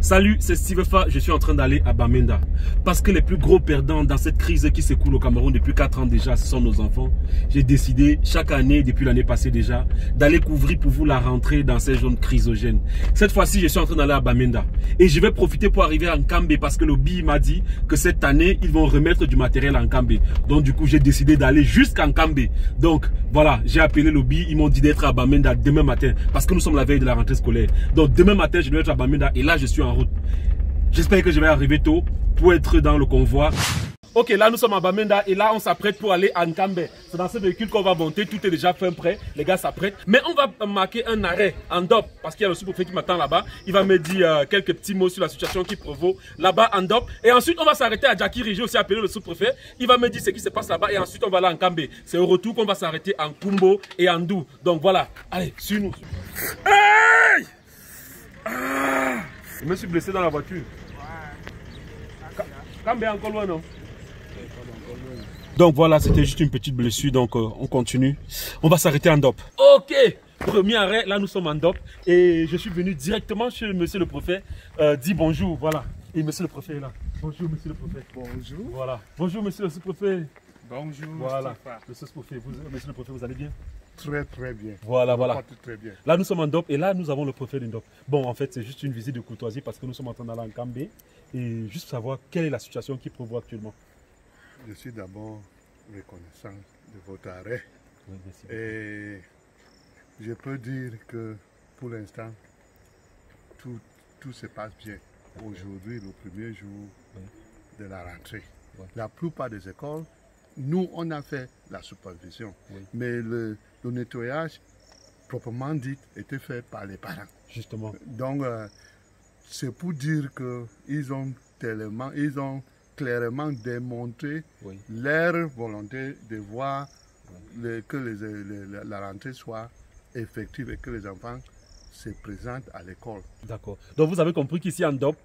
Salut, c'est Steve Fa, je suis en train d'aller à Bamenda. Parce que les plus gros perdants dans cette crise qui s'écoule au Cameroun depuis 4 ans déjà, ce sont nos enfants. J'ai décidé chaque année, depuis l'année passée déjà, d'aller couvrir pour vous la rentrée dans ces zones chrysogènes. Cette fois-ci, je suis en train d'aller à Bamenda. Et je vais profiter pour arriver à Nkambé parce que le BI m'a dit que cette année, ils vont remettre du matériel à Nkambé. Donc du coup, j'ai décidé d'aller jusqu'à Nkambé. Donc voilà, j'ai appelé le BI, ils m'ont dit d'être à Bamenda demain matin parce que nous sommes la veille de la rentrée scolaire. Donc demain matin, je dois être à Bamenda et là, je suis en route. J'espère que je vais arriver tôt pour être dans le convoi. Ok, là nous sommes à Bamenda et là on s'apprête pour aller à Nkambé. C'est dans ce véhicule qu'on va monter, tout est déjà fait prêt, les gars s'apprêtent. Mais on va marquer un arrêt en DOP parce qu'il y a le sous-préfet qui m'attend là-bas. Il va me dire quelques petits mots sur la situation qui provoque là-bas en DOP. Et ensuite on va s'arrêter à Djakiri, j'ai aussi appelé le sous-préfet. Il va me dire ce qui se passe là-bas et ensuite on va aller à Nkambé. C'est au retour qu'on va s'arrêter en Kumbo et en Dou. Donc voilà, allez, suis-nous. Hey! Ah! Je me suis blessé dans la voiture. Nkambé encore loin, non? Donc voilà, c'était juste une petite blessure, donc on continue. On va s'arrêter en DOP. Ok, premier arrêt, là nous sommes en DOP. Et je suis venu directement chez monsieur le préfet. Dis bonjour, voilà. Et monsieur le préfet est là. Bonjour monsieur le préfet. Bonjour. Voilà. Bonjour monsieur le sous-préfet. Bonjour. Voilà. Monsieur le préfet, vous allez bien? Très très bien. Voilà, voilà. Très bien. Là nous sommes en DOP et là nous avons le préfet de DOP. Bon, en fait c'est juste une visite de courtoisie parce que nous sommes en train d'aller en Nkambé. Et juste savoir quelle est la situation qui prévoit actuellement. Je suis d'abord reconnaissant de votre arrêt. Oui, merci. Et je peux dire que pour l'instant, tout se passe bien. Aujourd'hui, le premier jour de la rentrée. Oui. La plupart des écoles, nous, on a fait la supervision. Oui. Mais le nettoyage, proprement dit, était fait par les parents. Justement. Donc, c'est pour dire qu'ils ont clairement démontré leur volonté de voir que la rentrée soit effective et que les enfants se présentent à l'école. D'accord. Donc vous avez compris qu'ici en DOP,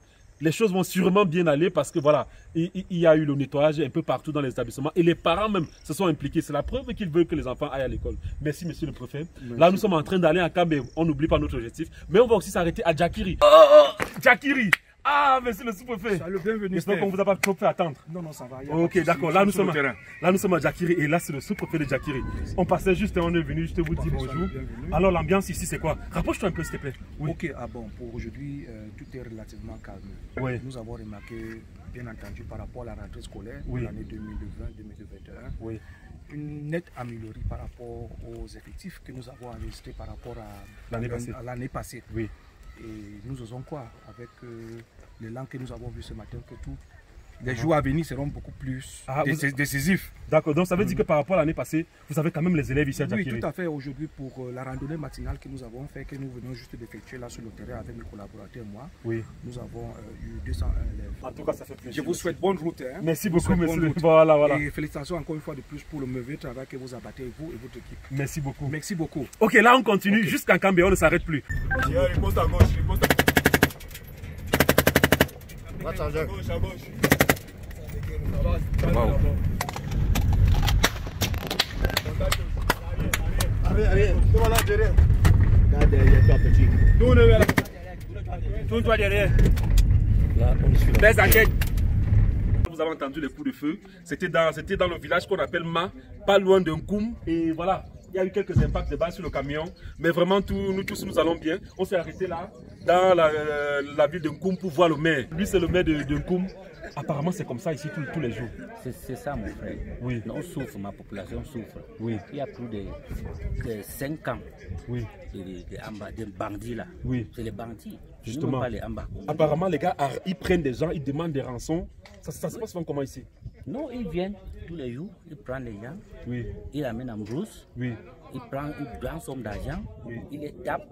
les choses vont sûrement bien aller parce que voilà, il y a eu le nettoyage un peu partout dans les établissements et les parents même se sont impliqués. C'est la preuve qu'ils veulent que les enfants aillent à l'école. Merci monsieur le préfet. Merci. Là nous sommes en train d'aller à Nkambé, on n'oublie pas notre objectif, mais on va aussi s'arrêter à Djakiri. Oh, Djakiri! Ah, monsieur le sous-préfet. Salut, bienvenue. J'espère qu'on ne vous a pas trop fait attendre. Non, ça va. Ok, d'accord. Là, nous sommes à Djakiri et là, c'est le sous-préfet de Djakiri. On passait juste, on est venu juste vous dire bonjour. Alors, l'ambiance ici, c'est quoi? Rapproche-toi un peu, s'il te plaît. Oui. Ok, pour aujourd'hui, tout est relativement calme. Oui. Nous avons remarqué, bien entendu, par rapport à la rentrée scolaire de l'année 2020-2021, une nette amélioration par rapport aux effectifs que nous avons enregistrés par rapport à l'année passée. Oui. Et nous osons quoi avec l'élan que nous avons vu ce matin que tous les jours à venir seront beaucoup plus décisifs. D'accord, donc ça veut dire que par rapport à l'année passée, vous avez quand même les élèves ici à Djakiri. Oui, tout à fait. Aujourd'hui, pour la randonnée matinale que nous avons fait, que nous venons juste d'effectuer là sur le terrain avec mes collaborateurs et moi, nous avons eu 201 élèves. En tout cas, ça fait plaisir. Je vous souhaite bonne route. Hein. Merci beaucoup, monsieur. Voilà. Et félicitations encore une fois de plus pour le mauvais travail que vous abattez, vous et votre équipe. Merci beaucoup. Merci beaucoup. Ok, là on continue jusqu'à Nkambé, on ne s'arrête plus. Riposte à gauche, riposte à gauche. À gauche. Wow. Allez, devant là, derrière. Regarde derrière toi, petit. Tourne-toi derrière. Là, on suit là. Baisse la tête. Vous avez entendu les coups de feu. C'était dans le village qu'on appelle Ma, pas loin d'un Koum. Et voilà, il y a eu quelques impacts de balles sur le camion. Mais vraiment, nous tous, nous allons bien. On s'est arrêté là, dans la ville de Koum pour voir le maire. Lui, c'est le maire de Koum. Apparemment, c'est comme ça ici tous les jours. C'est ça, mon frère. Oui. On souffre, ma population souffre. Oui. Il y a plus de 5 ans de bandits là. Oui. C'est les bandits. Justement. Pas les ambas. Apparemment, les gars, ils prennent des gens, ils demandent des rançons. Ça se passe souvent comment ici? Non, ils viennent tous les jours, ils prennent les gens, ils amènent en brousse, ils prennent une grande somme d'argent, ils les tapent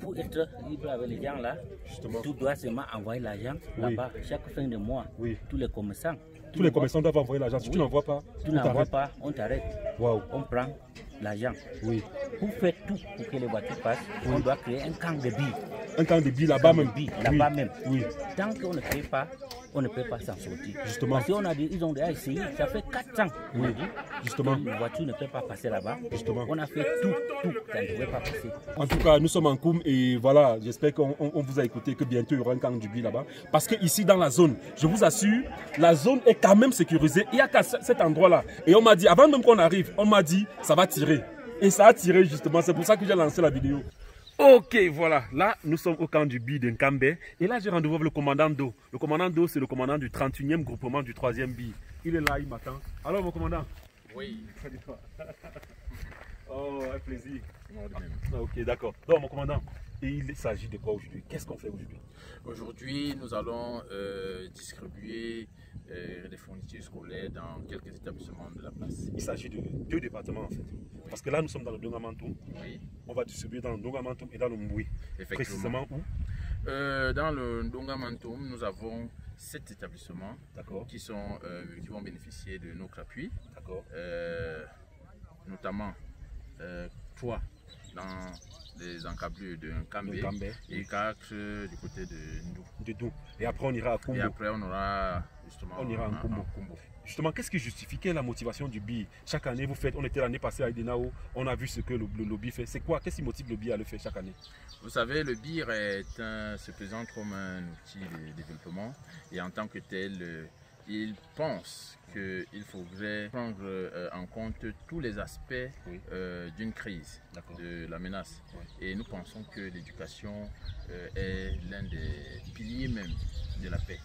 pour être libre avec les gens là. Justement. Tout doit seulement envoyer l'argent là-bas chaque fin de mois. Tous les commerçants. Tous les commerçants doivent envoyer l'argent. Si tu n'envoies pas, tu n'envoies pas, on t'arrête. Wow. On prend l'argent. Pour faire tout pour que les voitures passent, on doit créer un camp de billes. Un camp de billes là-bas même. Là-bas même. Oui. Tant qu'on ne crée pas, on ne peut pas s'en sortir. Justement. Parce qu'ils ont déjà essayé, ça fait 4 ans. Oui, justement. Une voiture ne peut pas passer là-bas. Justement. On a fait tout, ça ne pouvait pas passer. En tout cas, nous sommes en Koum et voilà, j'espère qu'on vous a écouté, que bientôt il y aura un camp du là-bas. Parce que ici dans la zone, je vous assure, la zone est quand même sécurisée. Il y a qu'à cet endroit-là. Et on m'a dit, avant même qu'on arrive, on m'a dit, ça va tirer. Et ça a tiré justement, c'est pour ça que j'ai lancé la vidéo. Ok, voilà, là nous sommes au camp du BI de Nkambe et là j'ai rendez-vous avec le commandant Do. Le commandant Do, c'est le commandant du 31e groupement du 3e BI. Il est là, il m'attend. Alors mon commandant? Oui. Oh, un plaisir. Ok, d'accord. Donc mon commandant, il s'agit de quoi aujourd'hui? Qu'est-ce qu'on fait aujourd'hui? Aujourd'hui, nous allons distribuer des fournitures scolaires dans quelques établissements de la place. Il s'agit de 2 départements en fait. Parce que là nous sommes dans le Dongamantoum. Oui. On va distribuer dans le Dongamantoum et dans le Mboui. Précisément où? Dans le Dongamantoum, nous avons 7 établissements qui vont bénéficier de notre appui. D'accord. Notamment 3 dans les encablures de Nkambe et 4 du côté de Ndou. Et après on ira à Kumbo. Et après on aura justement à Kumbo. Justement, qu'est-ce qui justifie, quelle est la motivation du BI? Chaque année vous faites, on était l'année passée à Idenao, on a vu ce que le BI fait. C'est quoi? Qu'est-ce qui motive le BI à le faire chaque année? Vous savez, le BI se présente comme un outil de développement et en tant que tel, il pense qu'il faudrait prendre en compte tous les aspects d'une crise, de la menace. Et nous pensons que l'éducation est l'un des piliers même de la paix.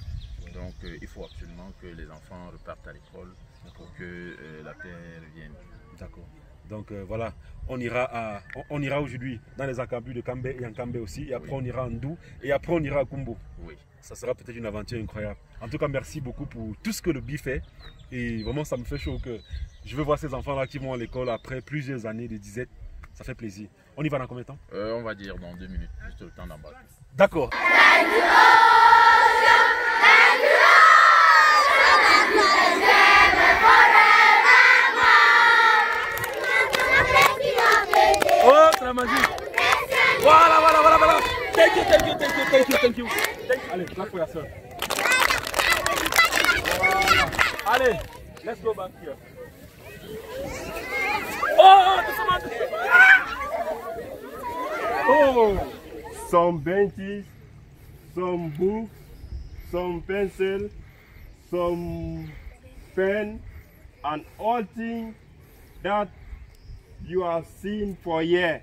Donc il faut absolument que les enfants repartent à l'école pour que la paix revienne. D'accord. Donc voilà, on ira aujourd'hui dans les encablures de Kambé et en Kambé aussi, et après on ira en Ndou, et après on ira à Kumbo. Oui. Ça sera peut-être une aventure incroyable. En tout cas, merci beaucoup pour tout ce que le BI fait. Et vraiment, ça me fait chaud que je veux voir ces enfants-là qui vont à l'école après plusieurs années de disette. Ça fait plaisir. On y va dans combien de temps? On va dire dans 2 minutes, juste le temps d'embarquer. D'accord. Oh, c'est la magie. Voilà. Thank you. Allez, clap pour la soeur. Allez, let's go back here. Oh, some benches, some books, some pencils, some pen, and all things that you have seen for years.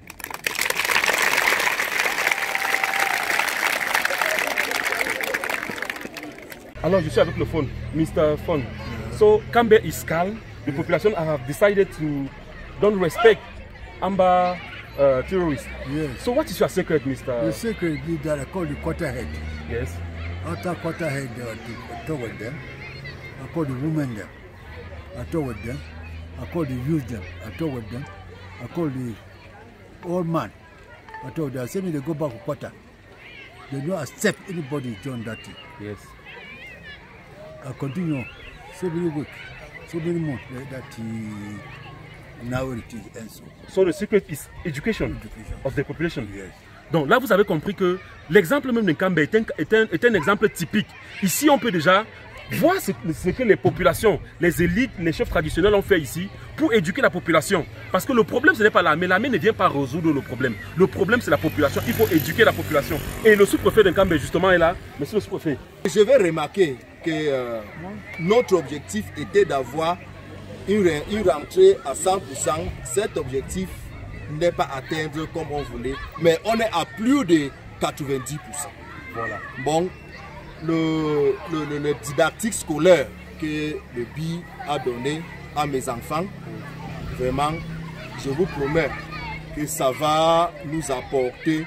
Alors, je suis avec le phone, Mr. Phone. So, Kambé is calm. The population have decided to don't respect Amba terrorists. Yes. So, what is your secret, Mr. The secret is that I call the quarterhead. Yes. After quarterhead, I talk with them. I call the women there. I talk with them. I call the youth them. I talk with them. I call the old man. I told them, I say me they go back to quarter. They don't accept anybody join that thing. Yes. I continue so many weeks, so many months that now it is ends. So the secret is education of the population. Yes. Donc là, vous avez compris que l'exemple même de Nkambe est un exemple typique. Ici, on peut déjà voir ce que les populations, les élites, les chefs traditionnels ont fait ici pour éduquer la population. Parce que le problème, ce n'est pas l'armée. L'armée ne vient pas résoudre le problème. Le problème, c'est la population. Il faut éduquer la population. Et le sous-préfet de Nkambe, justement, est là. Monsieur le sous-préfet. Je vais remarquer que notre objectif était d'avoir une rentrée à 100%. Cet objectif n'est pas atteindre comme on voulait, mais on est à plus de 90%. Voilà. Bon, le didactique scolaire que le BI a donné à mes enfants, vraiment, je vous promets que ça va nous apporter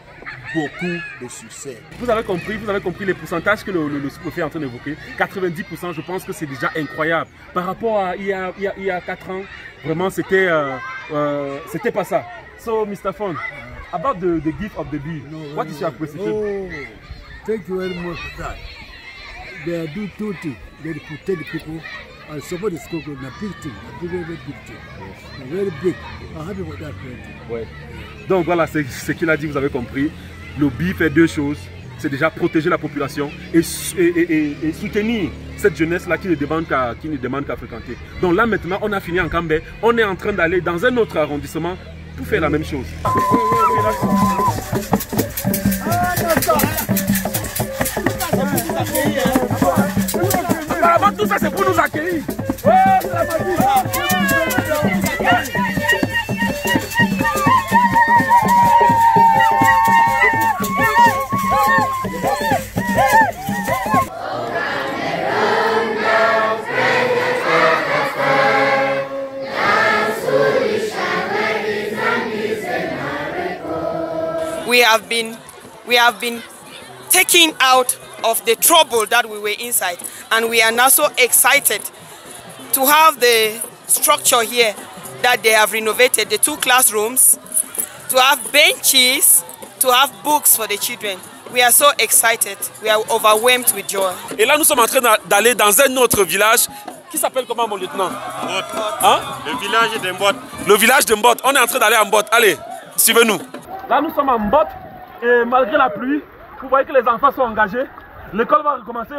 beaucoup de succès. Vous avez compris les pourcentages que le sous-préfet est en train d'évoquer. 90%, je pense que c'est déjà incroyable. Par rapport à il y a 4 ans, vraiment, c'était pas ça. So, Mr. Fon, about the gift of the BI, what is your appreciation? Oh, thank you very much for that. They do 2 things. They protect the people and support the school in a big thing, a very big thing. Yes. Very big. I'm happy for that. Ouais. Donc voilà, c'est ce qu'il a dit, vous avez compris. Le BI fait 2 choses. c'est déjà protéger la population et soutenir cette jeunesse-là qui ne demande qu'à fréquenter. Donc là maintenant, on a fini en Cambé, on est en train d'aller dans un autre arrondissement pour faire la même chose. Apparemment tout ça c'est pour nous accueillir. We have been taken out of the trouble that we were inside, and we are now so excited to have the structure here that they have renovated, the 2 classrooms, to have benches, to have books for the children. We are so excited, we are overwhelmed with joy. Et là nous sommes en train d'aller dans un autre village qui s'appelle comment mon lieutenant? Hein? Le village de Mbot. Le village de Mbot, on est en train d'aller à Mbot, allez, suivez-nous. Là nous sommes à Mbot et malgré la pluie, vous voyez que les enfants sont engagés. L'école va recommencer.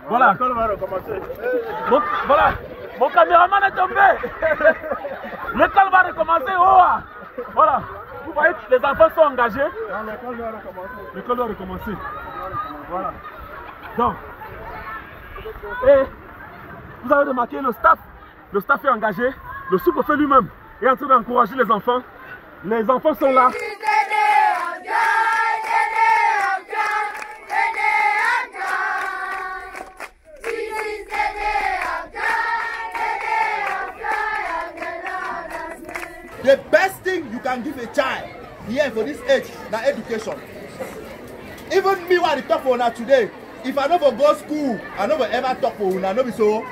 Voilà. L'école va recommencer. Donc, voilà. Mon caméraman est tombé. L'école va recommencer. Voilà. Vous voyez que les enfants sont engagés. L'école va recommencer. L'école va recommencer. Voilà. Donc, et vous avez remarqué le staff. Le staff est engagé. Le sous-préfet lui-même est en train d'encourager les enfants. Les enfants sont là. The best thing you can give a child here for this age, now education. Even me, what I talk for now today, if I never go to school, I never ever talk for you. No be so.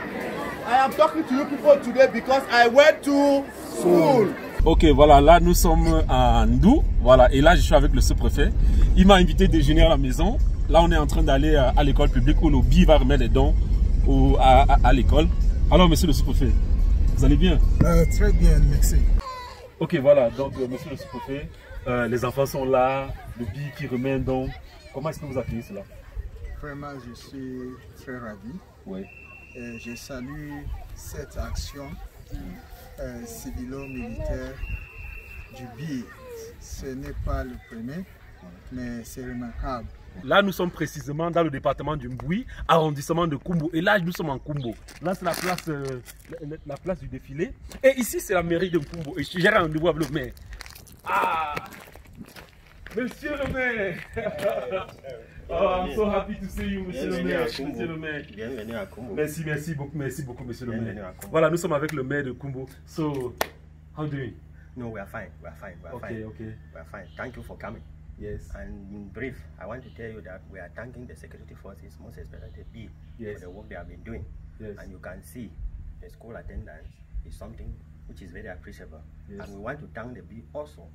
I am talking to you people today because I went to school. Ok, voilà, là nous sommes à Ndou, voilà, et là je suis avec le sous-préfet. Il m'a invité déjeuner à la maison. Là on est en train d'aller à l'école publique où l'OBI va remettre les dons à l'école. Alors monsieur le sous-préfet, vous allez bien? Très bien, merci. Ok, voilà, donc monsieur le sous-préfet, les enfants sont là, le BI qui remet un don. Comment est-ce que vous accueillez cela? Vraiment, je suis très ravi. Oui. Je salue cette action civilo-militaire du BI. Ce n'est pas le premier, mais c'est remarquable. Là, nous sommes précisément dans le département du Mboui, arrondissement de Kumbo. Et là, nous sommes en Kumbo. Là, c'est la place du défilé. Et ici, c'est la mairie de Kumbo. Et j'ai rendez-vous avec le maire. Ah! Monsieur le maire! Oh, I'm so happy to see you, monsieur le maire. Monsieur le maire. Bienvenue à Kumbo. Merci beaucoup, monsieur le maire. Voilà, nous sommes avec le maire de Kumbo. So, how do you? No, we are fine. We are fine. We are fine. Okay. We are fine. Thank you for coming. Yes. And in brief, I want to tell you that we are thanking the security forces, most especially the B, for the work they have been doing. Yes. And you can see the school attendance is something which is very appreciable. Yes. And we want to thank the B also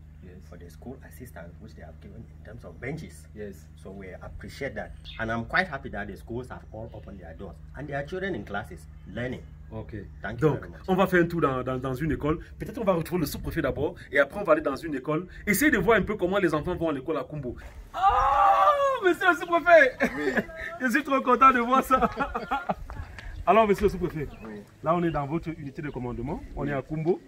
for the school assistance which they have given in terms of benches. Yes. So we appreciate that. And I'm quite happy that the schools have all opened their doors. And there are children in classes learning. Ok. Thank you Donc, very much. on va faire un tour dans une école. Peut-être on va retrouver le sous-préfet d'abord. Et après, on va aller dans une école. Essayez de voir un peu comment les enfants vont à l'école à Kumbo. Oh, monsieur le sous-préfet! Oui. Je suis trop content de voir ça. Alors, monsieur le sous-préfet, là, on est dans votre unité de commandement. On est à Kumbo.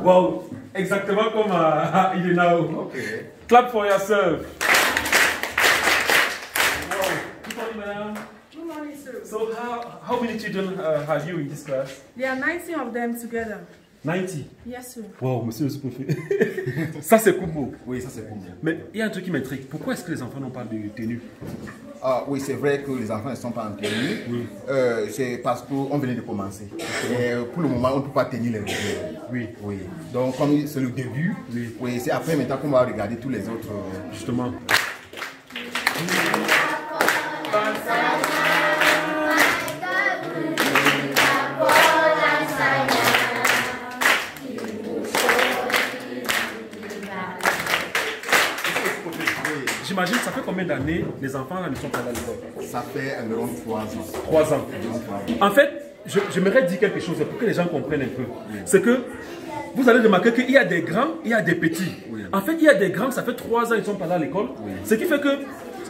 Wow, exactement comme il est là. Okay. Clap for yourself. Wow. Good morning, madam. Good morning, sir. So how many children have you in this class? There are 90 of them together. 90? Yes, sir. Wow, monsieur le sous-préfet. Ça, c'est Kumbo. Oui, ça, c'est Kumbo. Mais il y a un truc qui m'intrigue. Pourquoi est-ce que les enfants n'ont pas de tenue? Ah, oui, c'est vrai que les enfants ne sont pas en tenue. Oui. C'est parce qu'on venait de commencer. Et pour le moment, on ne peut pas tenir les autres. Oui. Oui. Donc, comme c'est le début, oui, c'est après maintenant qu'on va regarder tous les autres. Justement. J'imagine, ça fait combien d'années les enfants ne sont pas à l'école? Ça fait environ 3 ans. 3 ans. En fait, j'aimerais dire quelque chose pour que les gens comprennent un peu. C'est que vous allez remarquer qu'il y a des grands, il y a des petits. En fait, il y a des grands, ça fait 3 ans ils sont pas là à l'école. Ce qui fait que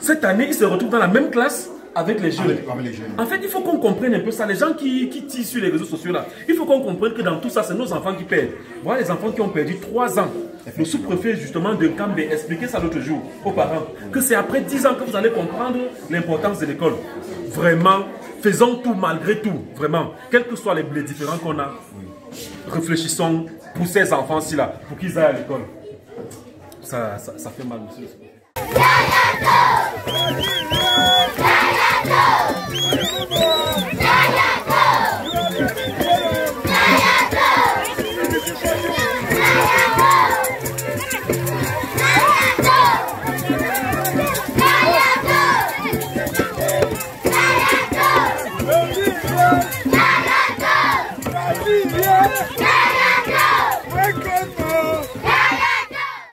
cette année, ils se retrouvent dans la même classe avec les jeunes. En fait, il faut qu'on comprenne un peu ça. Les gens qui tirent sur les réseaux sociaux là, il faut qu'on comprenne que dans tout ça, c'est nos enfants qui perdent. Voilà les enfants qui ont perdu 3 ans. Le sous-préfet justement de Kambé expliquait ça l'autre jour aux parents, que c'est après 10 ans que vous allez comprendre l'importance de l'école. Vraiment, faisons tout malgré tout, vraiment, quels que soient les différends qu'on a, réfléchissons pour ces enfants-ci là, pour qu'ils aillent à l'école. Ça fait mal aussi.